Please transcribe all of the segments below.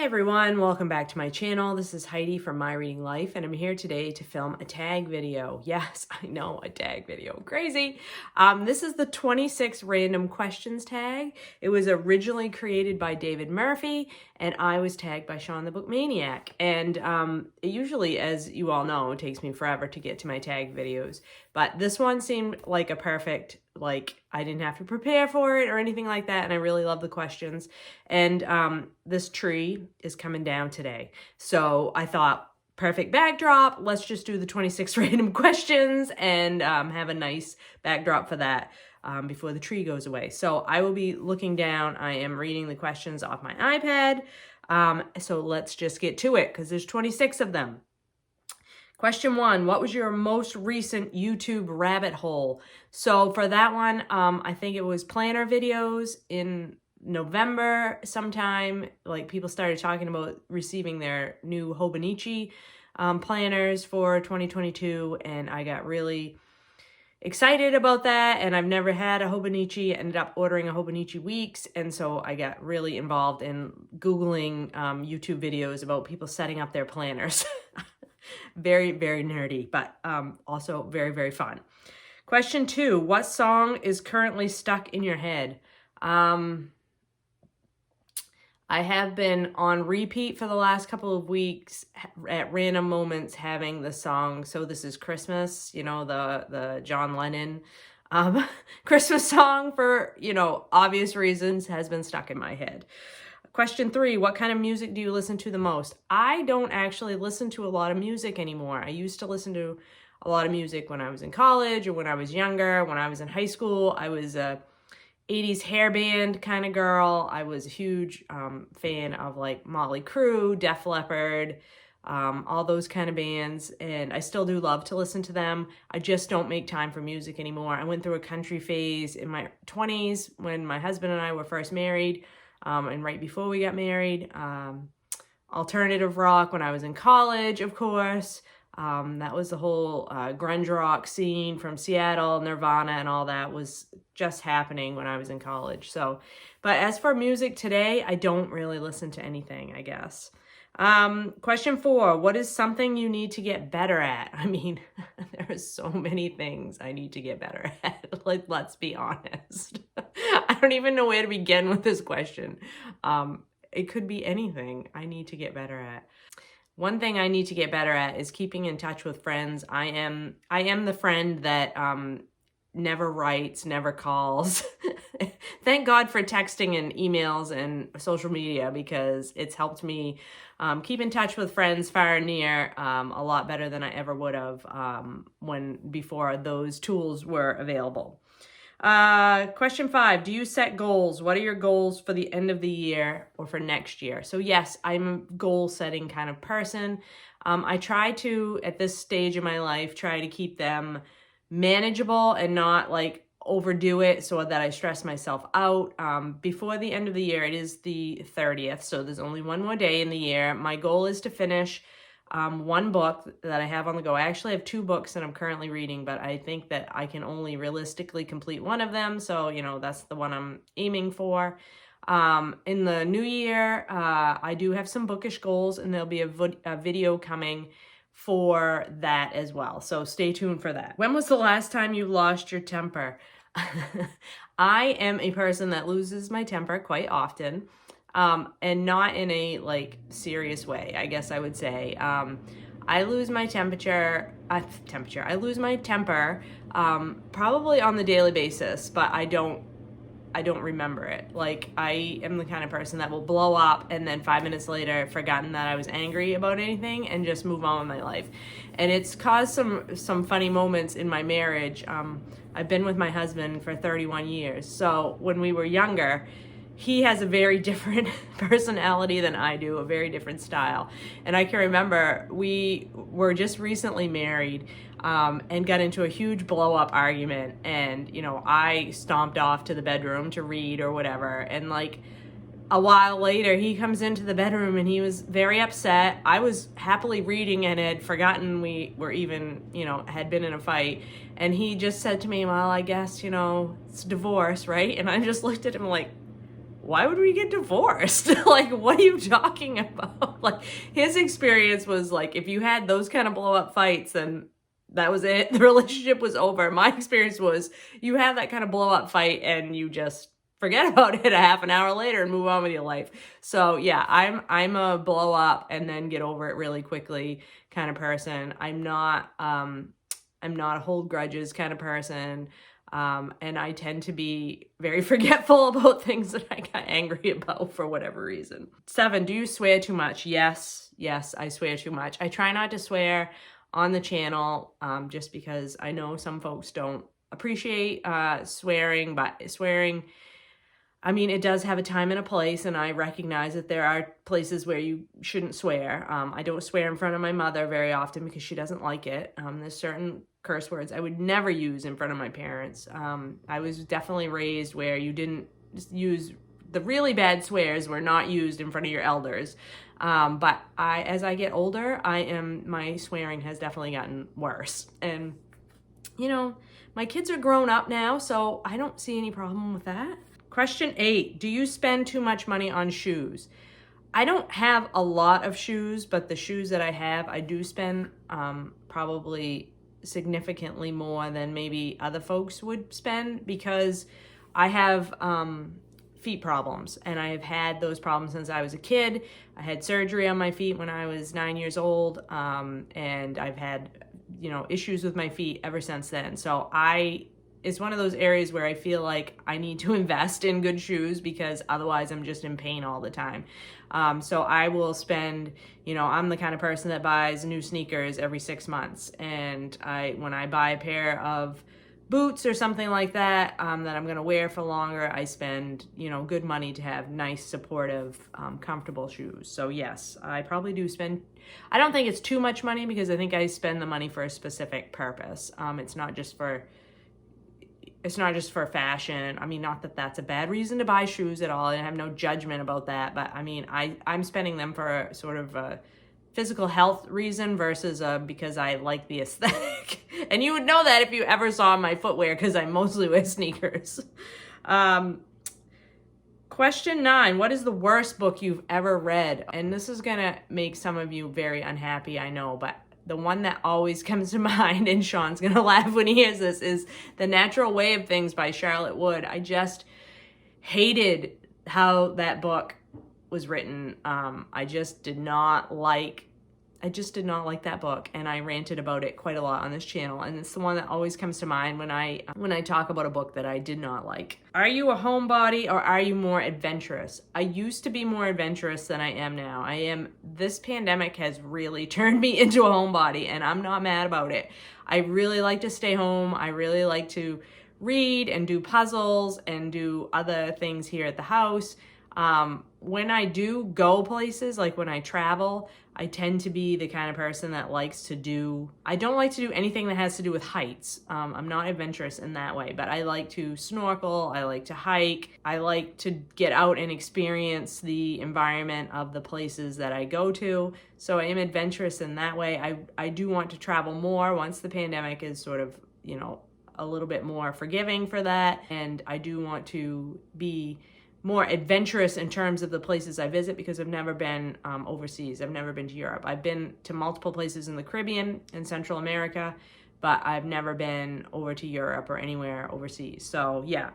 Hey everyone, welcome back to my channel. This is Heidi from My Reading Life, and I'm here today to film a tag video. Yes, I know, a tag video. Crazy. This is the 26 random questions tag. It was originally created by David Murphy, and I was tagged by Sean the Book Maniac. And it usually, as you all know, takes me forever to get to my tag videos. But this one seemed like a perfect, I didn't have to prepare for it or anything like that, and I really love the questions. And this tree is coming down today. So I thought, perfect backdrop, let's just do the 26 random questions and have a nice backdrop for that before the tree goes away. So I will be looking down. I am reading the questions off my iPad. So let's just get to it because there's 26 of them. Question 1, what was your most recent YouTube rabbit hole? So for that one, I think it was planner videos in November sometime. Like, people started talking about receiving their new Homebody planners for 2022, and I got really excited about that, and I've never had a Homebody. Ended up ordering a Homebody weeks, and so I got really involved in Googling YouTube videos about people setting up their planners. Very, very nerdy, but also very, very fun. Question 2, what song is currently stuck in your head? I have been on repeat for the last couple of weeks at random moments having the song So This Is Christmas, you know, the John Lennon Christmas song for, obvious reasons, has been stuck in my head. Question 3, what kind of music do you listen to the most? I don't actually listen to a lot of music anymore. I used to listen to a lot of music when I was in college or when I was younger. When I was in high school, I was a 80s hair band kind of girl. I was a huge fan of like Motley Crue, Def Leppard, all those kind of bands, and I still do love to listen to them. I just don't make time for music anymore. I went through a country phase in my 20s when my husband and I were first married. And right before we got married, alternative rock when I was in college, of course. That was the whole grunge rock scene from Seattle, Nirvana, and all that was just happening when I was in college. So, but as for music today, I don't really listen to anything, I guess. Question 4, what is something you need to get better at? I mean, there are so many things I need to get better at. Like, let's be honest. I don't even know where to begin with this question. It could be anything I need to get better at. One thing I need to get better at is keeping in touch with friends. I am the friend that never writes, never calls. Thank God for texting and emails and social media, because it's helped me keep in touch with friends far and near a lot better than I ever would have before those tools were available. Question 5, do you set goals? What are your goals for the end of the year or for next year? So yes, I'm a goal setting kind of person. I try to, at this stage of my life, try to keep them manageable and not like overdo it so that I stress myself out. Before the end of the year, it is the 30th, so there's only one more day in the year. My goal is to finish one book that I have on the go. I actually have 2 books that I'm currently reading, but I think that I can only realistically complete one of them. So, that's the one I'm aiming for. In the new year, I do have some bookish goals, and there'll be a video coming for that as well. So stay tuned for that. When was the last time you lost your temper? I am a person that loses my temper quite often. And not in a serious way, I guess I would say. I lose my I lose my temper, probably on the daily basis, but I don't remember it. Like, I am the kind of person that will blow up and then 5 minutes later I've forgotten that I was angry about anything and just move on with my life. And it's caused some funny moments in my marriage. I've been with my husband for 31 years. So when we were younger, he has a very different personality than I do, a very different style. And I can remember we were just recently married and got into a huge blow-up argument. And, I stomped off to the bedroom to read or whatever. And a while later, he comes into the bedroom and he was very upset. I was happily reading and had forgotten we were even, had been in a fight. And he just said to me, well, I guess, it's divorce, right? And I just looked at him like, why would we get divorced? Like, what are you talking about? Like, his experience was like, if you had those kind of blow up fights, then that was it. The relationship was over. My experience was you have that kind of blow up fight and you just forget about it a half an hour later and move on with your life. So yeah, I'm a blow up and then get over it really quickly kind of person. I'm not a hold grudges kind of person. And I tend to be very forgetful about things that I got angry about for whatever reason. 7, do you swear too much? Yes, I swear too much. I try not to swear on the channel, just because I know some folks don't appreciate swearing, but swearing, I mean, it does have a time and a place, and I recognize that there are places where you shouldn't swear. I don't swear in front of my mother very often because she doesn't like it. There's certain curse words I would never use in front of my parents. I was definitely raised where you didn't use the really bad swears were not used in front of your elders. But as I get older, my swearing has definitely gotten worse. And, you know, my kids are grown up now, so I don't see any problem with that. Question 8, do you spend too much money on shoes? I don't have a lot of shoes, but the shoes that I have, I do spend probably significantly more than maybe other folks would spend because I have feet problems, and I have had those problems since I was a kid. I had surgery on my feet when I was 9 years old, and I've had, issues with my feet ever since then. So it's one of those areas where I feel like I need to invest in good shoes because otherwise I'm just in pain all the time. So I will spend, I'm the kind of person that buys new sneakers every 6 months. And when I buy a pair of boots or something like that, that I'm going to wear for longer, I spend, good money to have nice, supportive, comfortable shoes. So yes, I probably do spend, I don't think it's too much money because I think I spend the money for a specific purpose. It's not just for fashion. I mean, not that that's a bad reason to buy shoes at all. I have no judgment about that. But I mean, I'm spending them for a sort of a physical health reason versus because I like the aesthetic. And you would know that if you ever saw my footwear because I mostly wear sneakers. Question 9, what is the worst book you've ever read? And this is going to make some of you very unhappy, I know, but the one that always comes to mind, and Sean's going to laugh when he hears this, is The Natural Way of Things by Charlotte Wood. I just hated how that book was written. I just did not like that book, and I ranted about it quite a lot on this channel, and it's the one that always comes to mind when I talk about a book that I did not like. Are you a homebody or are you more adventurous? I used to be more adventurous than I am now. This pandemic has really turned me into a homebody, and I'm not mad about it. I really like to stay home. I really like to read and do puzzles and do other things here at the house. When I do go places, like when I travel, I tend to be the kind of person that I don't like to do anything that has to do with heights. I'm not adventurous in that way, but I like to snorkel, I like to hike, I like to get out and experience the environment of the places that I go to. So I am adventurous in that way. I do want to travel more once the pandemic is sort of, a little bit more forgiving for that. And I do want to be more adventurous in terms of the places I visit because I've never been overseas. I've never been to Europe. I've been to multiple places in the Caribbean and Central America, but I've never been over to Europe or anywhere overseas. So yeah,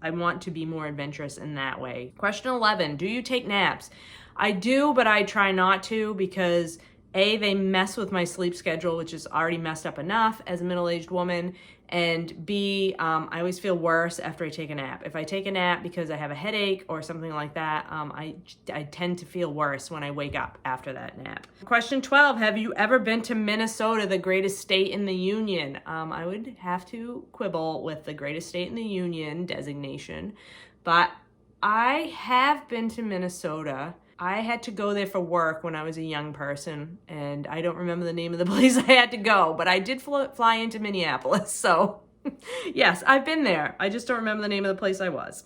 I want to be more adventurous in that way. Question 11, do you take naps? I do, but I try not to because A, they mess with my sleep schedule, which is already messed up enough as a middle-aged woman, and B, I always feel worse after I take a nap. If I take a nap because I have a headache or something like that, I tend to feel worse when I wake up after that nap. Question 12, have you ever been to Minnesota, the greatest state in the union? I would have to quibble with the greatest state in the union designation, but I have been to Minnesota. I had to go there for work when I was a young person, and I don't remember the name of the place I had to go, but I did fly into Minneapolis, so yes, I've been there. I just don't remember the name of the place I was.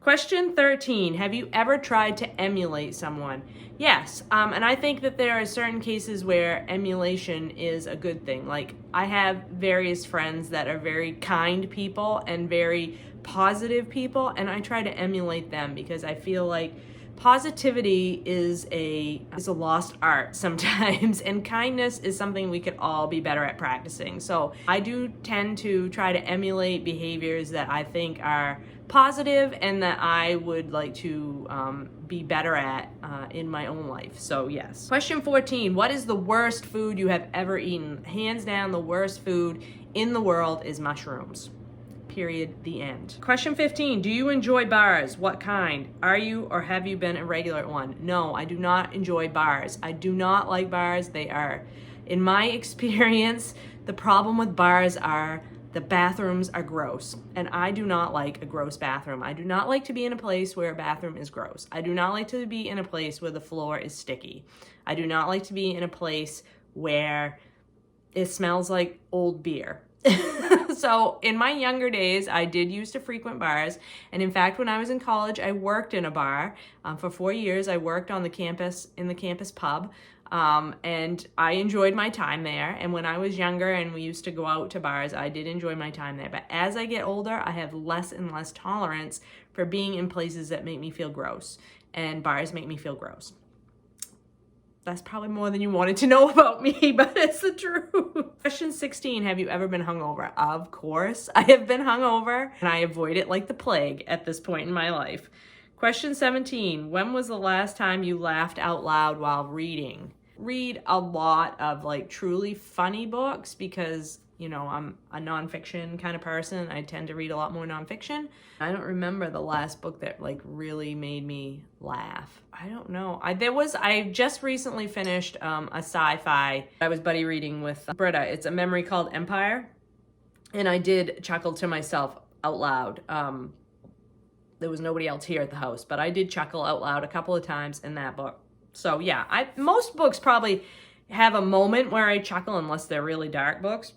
Question 13, have you ever tried to emulate someone? Yes, and I think that there are certain cases where emulation is a good thing. Like, I have various friends that are very kind people and very positive people, and I try to emulate them because I feel like positivity is a lost art sometimes, and kindness is something we could all be better at practicing. So I do tend to try to emulate behaviors that I think are positive and that I would like to be better at in my own life. So yes. Question 14, what is the worst food you have ever eaten? Hands down, the worst food in the world is mushrooms. Period. The end. Question 15, do you enjoy bars? What kind? Are you or have you been a regular at one? No, I do not enjoy bars. I do not like bars. They are, in my experience, the problem with bars are the bathrooms are gross, and I do not like a gross bathroom. I do not like to be in a place where a bathroom is gross. I do not like to be in a place where the floor is sticky. I do not like to be in a place where it smells like old beer. So in my younger days, I did used to frequent bars. And in fact, when I was in college, I worked in a bar. For 4 years, I worked on the campus, in the campus pub. And I enjoyed my time there. And when I was younger and we used to go out to bars, I did enjoy my time there. But as I get older, I have less and less tolerance for being in places that make me feel gross. And bars make me feel gross. That's probably more than you wanted to know about me, but it's the truth. Question 16, have you ever been hungover? Of course, I have been hungover, and I avoid it like the plague at this point in my life. Question 17, when was the last time you laughed out loud while reading? Read a lot of like truly funny books because, you know, I'm a nonfiction kind of person. I tend to read a lot more nonfiction. I don't remember the last book that like really made me laugh. I don't know. I just recently finished a sci-fi I was buddy reading with Britta. It's a memory called Empire. And I did chuckle to myself out loud. There was nobody else here at the house, but I did chuckle out loud a couple of times in that book. So yeah, most books probably have a moment where I chuckle unless they're really dark books.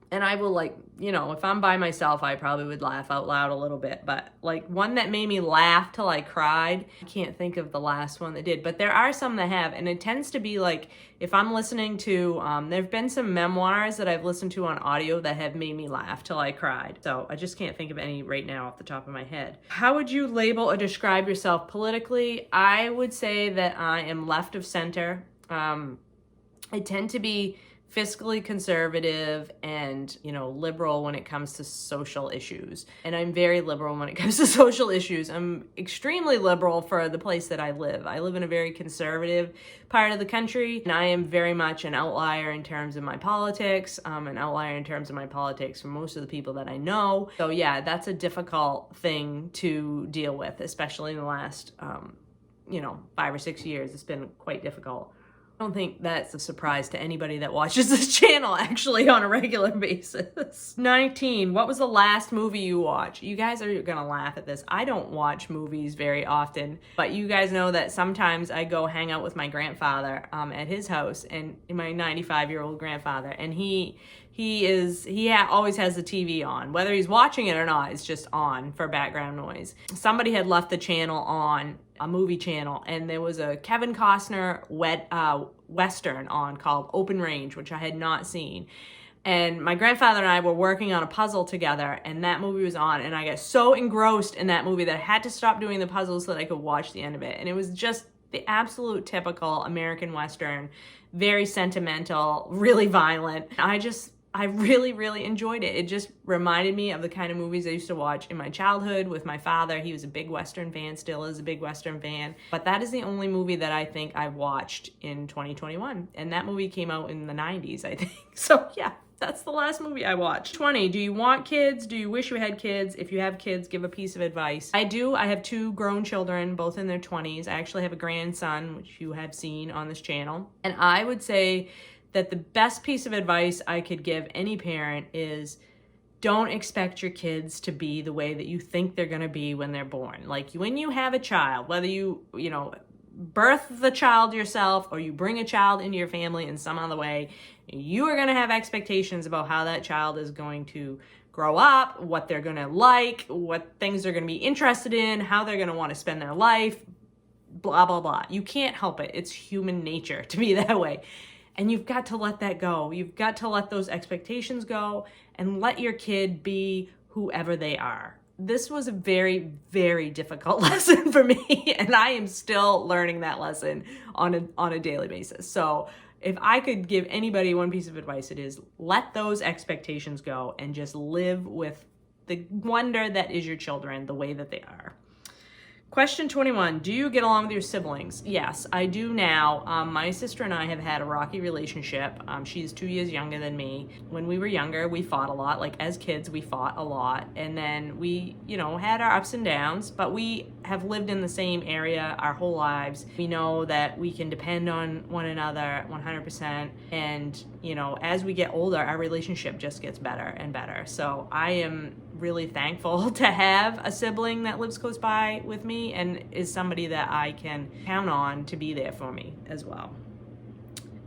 And I will like, you know, if I'm by myself, I probably would laugh out loud a little bit. But like one that made me laugh till I cried, I can't think of the last one that did. But there are some that have. And it tends to be like, if I'm listening to, there have been some memoirs that I've listened to on audio that have made me laugh till I cried. So I just can't think of any right now off the top of my head. How would you label or describe yourself politically? I would say that I am left of center. I tend to be fiscally conservative and, you know, liberal when it comes to social issues. And I'm very liberal when it comes to social issues. I'm extremely liberal for the place that I live. I live in a very conservative part of the country, and I am very much an outlier in terms of my politics. I'm an outlier in terms of my politics for most of the people that I know. So yeah, that's a difficult thing to deal with, especially in the last, 5 or 6 years. It's been quite difficult. I don't think that's a surprise to anybody that watches this channel actually on a regular basis. 19, what was the last movie you watched? You guys are gonna laugh at this. I don't watch movies very often, but you guys know that sometimes I go hang out with my grandfather at his house, and my 95-year-old grandfather, and he always has the TV on. Whether he's watching it or not, it's just on for background noise. Somebody had left the channel on, a movie channel, and there was a Kevin Costner Western on called Open Range, which I had not seen. And my grandfather and I were working on a puzzle together, and that movie was on, and I got so engrossed in that movie that I had to stop doing the puzzle so that I could watch the end of it. And it was just the absolute typical American Western, very sentimental, really violent. I really, really enjoyed it. It just reminded me of the kind of movies I used to watch in my childhood with my father. He was a big Western fan, still is a big Western fan. But that is the only movie that I think I watched in 2021. And that movie came out in the 90s, I think. So yeah, that's the last movie I watched. 20, do you want kids? Do you wish you had kids? If you have kids, give a piece of advice. I do. I have 2 grown children, both in their 20s. I actually have a grandson, which you have seen on this channel. And I would say that the best piece of advice I could give any parent is don't expect your kids to be the way that you think they're going to be when they're born. Like when you have a child, whether you birth the child yourself or you bring a child into your family in some other way, you are going to have expectations about how that child is going to grow up, what they're going to like, what things they're going to be interested in, how they're going to want to spend their life, blah, blah, blah. You can't help it. It's human nature to be that way. And you've got to let that go. You've got to let those expectations go and let your kid be whoever they are. This was a very, very difficult lesson for me, and I am still learning that lesson on a daily basis. So if I could give anybody one piece of advice, it is let those expectations go and just live with the wonder that is your children the way that they are. Question 21, do you get along with your siblings? Yes, I do now. My sister and I have had a rocky relationship. She's 2 years younger than me. When we were younger, we fought a lot. Like as kids, we fought a lot. And then we, had our ups and downs, but we have lived in the same area our whole lives. We know that we can depend on one another 100%. And, as we get older, our relationship just gets better and better. So I am really thankful to have a sibling that lives close by with me and is somebody that I can count on to be there for me as well.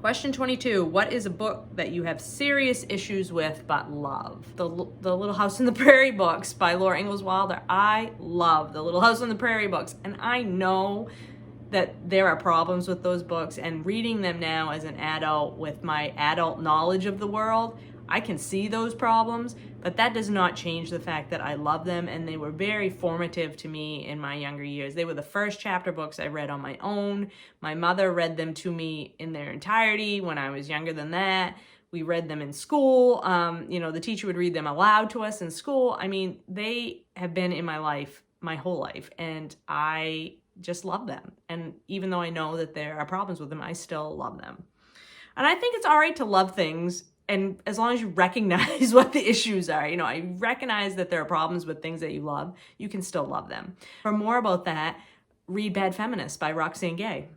Question 22, what is a book that you have serious issues with but love? The Little House on the Prairie books by Laura Ingalls Wilder. I love The Little House on the Prairie books, and I know that there are problems with those books, and reading them now as an adult with my adult knowledge of the world, I can see those problems, but that does not change the fact that I love them, and they were very formative to me in my younger years. They were the first chapter books I read on my own. My mother read them to me in their entirety when I was younger than that. We read them in school. The teacher would read them aloud to us in school. I mean, they have been in my life, my whole life, and I just love them. And even though I know that there are problems with them, I still love them. And I think it's all right to love things, and as long as you recognize what the issues are, I recognize that there are problems with things that you love, you can still love them. For more about that, read Bad Feminist by Roxane Gay.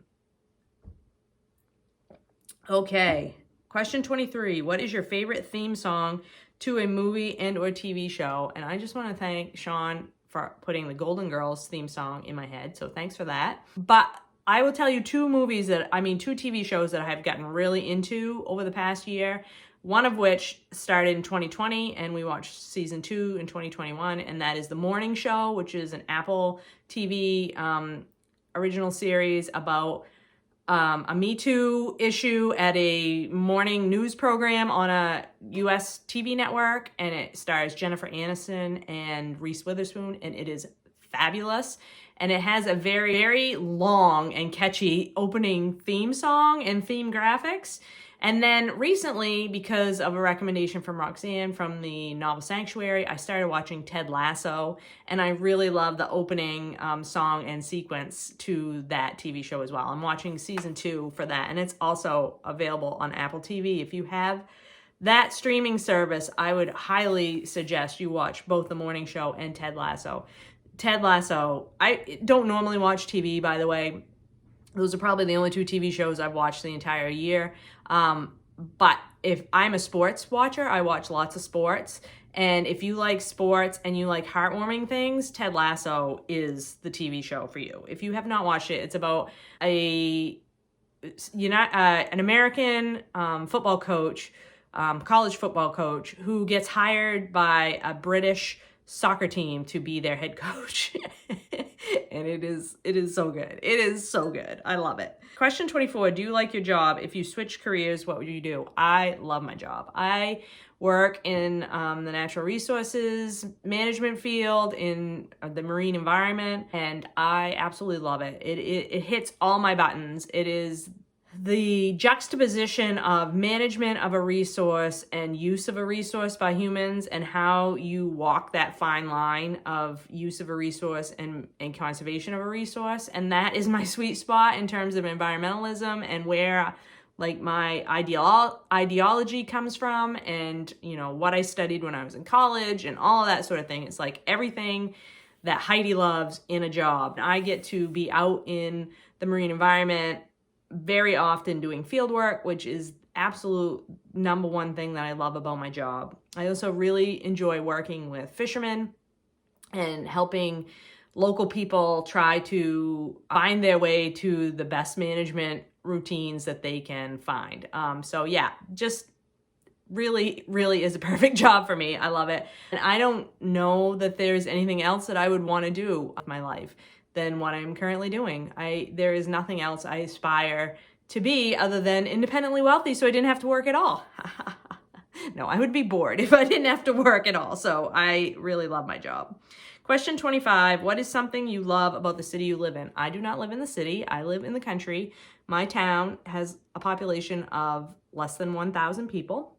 Okay, question 23. What is your favorite theme song to a movie and or TV show? And I just want to thank Sean for putting the Golden Girls theme song in my head, so thanks for that. But I will tell you two TV shows that I have gotten really into over the past year. One of which started in 2020, and we watched season 2 in 2021, and that is The Morning Show, which is an Apple TV original series about a Me Too issue at a morning news program on a US TV network, and it stars Jennifer Aniston and Reese Witherspoon, and it is fabulous. And it has a very, very long and catchy opening theme song and theme graphics. And then recently, because of a recommendation from Roxanne from the novel Sanctuary, I started watching Ted Lasso, and I really love the opening song and sequence to that TV show as well. I'm watching season 2 for that, and it's also available on Apple TV. If you have that streaming service, I would highly suggest you watch both The Morning Show and Ted Lasso. Ted Lasso, I don't normally watch TV, by the way. Those are probably the only 2 TV shows I've watched the entire year. But if I'm a sports watcher, I watch lots of sports. And if you like sports and you like heartwarming things, Ted Lasso is the TV show for you. If you have not watched it, it's about an American football coach, college football coach, who gets hired by a British soccer team to be their head coach. And it is so good. It is so good. I love it. Question 24, do you like your job? If you switch careers, what would you do? I love my job. I work in the natural resources management field in the marine environment, and I absolutely love it. It hits all my buttons. It is the juxtaposition of management of a resource and use of a resource by humans, and how you walk that fine line of use of a resource and conservation of a resource. And that is my sweet spot in terms of environmentalism, and where my ideology comes from, and what I studied when I was in college and all of that sort of thing. It's like everything that Heidi loves in a job. I get to be out in the marine environment very often doing field work, which is absolute number one thing that I love about my job. I also really enjoy working with fishermen and helping local people try to find their way to the best management routines that they can find. So yeah, just really, really is a perfect job for me. I love it. And I don't know that there's anything else that I would want to do with my life than what I'm currently doing. There is nothing else I aspire to be other than independently wealthy so I didn't have to work at all. No, I would be bored if I didn't have to work at all. So I really love my job. Question 25, what is something you love about the city you live in? I do not live in the city. I live in the country. My town has a population of less than 1,000 people.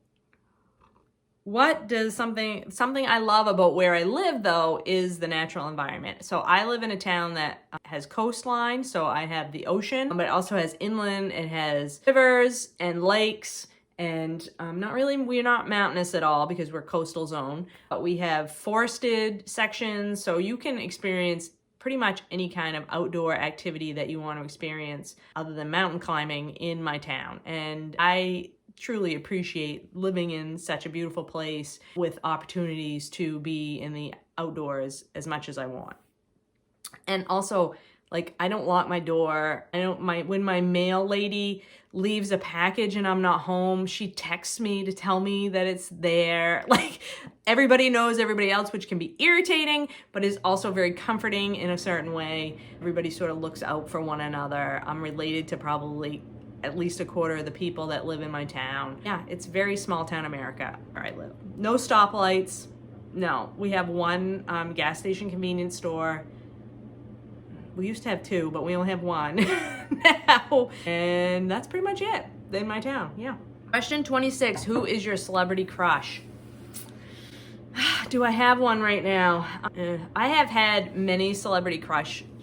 What does something I love about where I live, though, is the natural environment. So I live in a town that has coastline, so I have the ocean, but it also has inland, it has rivers and lakes, and we're not mountainous at all because we're coastal zone, but we have forested sections, so you can experience pretty much any kind of outdoor activity that you want to experience other than mountain climbing in my town. And I truly appreciate living in such a beautiful place with opportunities to be in the outdoors as much as I want. And also, like, I don't lock my door. When my mail lady leaves a package and I'm not home, she texts me to tell me that it's there. Like, everybody knows everybody else, which can be irritating, but is also very comforting in a certain way. Everybody sort of looks out for one another. I'm related to probably at least a quarter of the people that live in my town. Yeah, it's very small town America where I live. No stoplights. No, we have one gas station convenience store. We used to have two, but we only have one now. And that's pretty much it in my town, yeah. Question 26, who is your celebrity crush? Do I have one right now? I have had many celebrity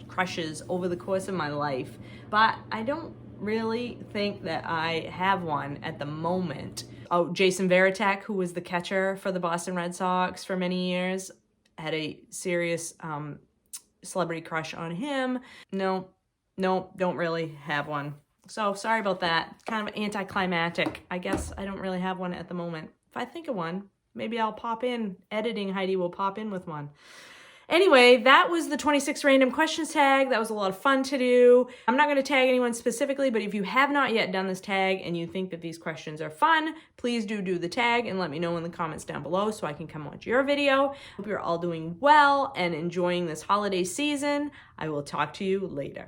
crushes over the course of my life, but I don't really think that I have one at the moment. Oh, Jason Varitek, who was the catcher for the Boston Red Sox for many years, had a serious celebrity crush on him. No, don't really have one. So sorry about that. Kind of anticlimactic. I guess I don't really have one at the moment. If I think of one, maybe I'll pop in. Editing Heidi will pop in with one. Anyway, that was the 26 random questions tag. That was a lot of fun to do. I'm not going to tag anyone specifically, but if you have not yet done this tag and you think that these questions are fun, please do the tag and let me know in the comments down below so I can come watch your video. Hope you're all doing well and enjoying this holiday season. I will talk to you later.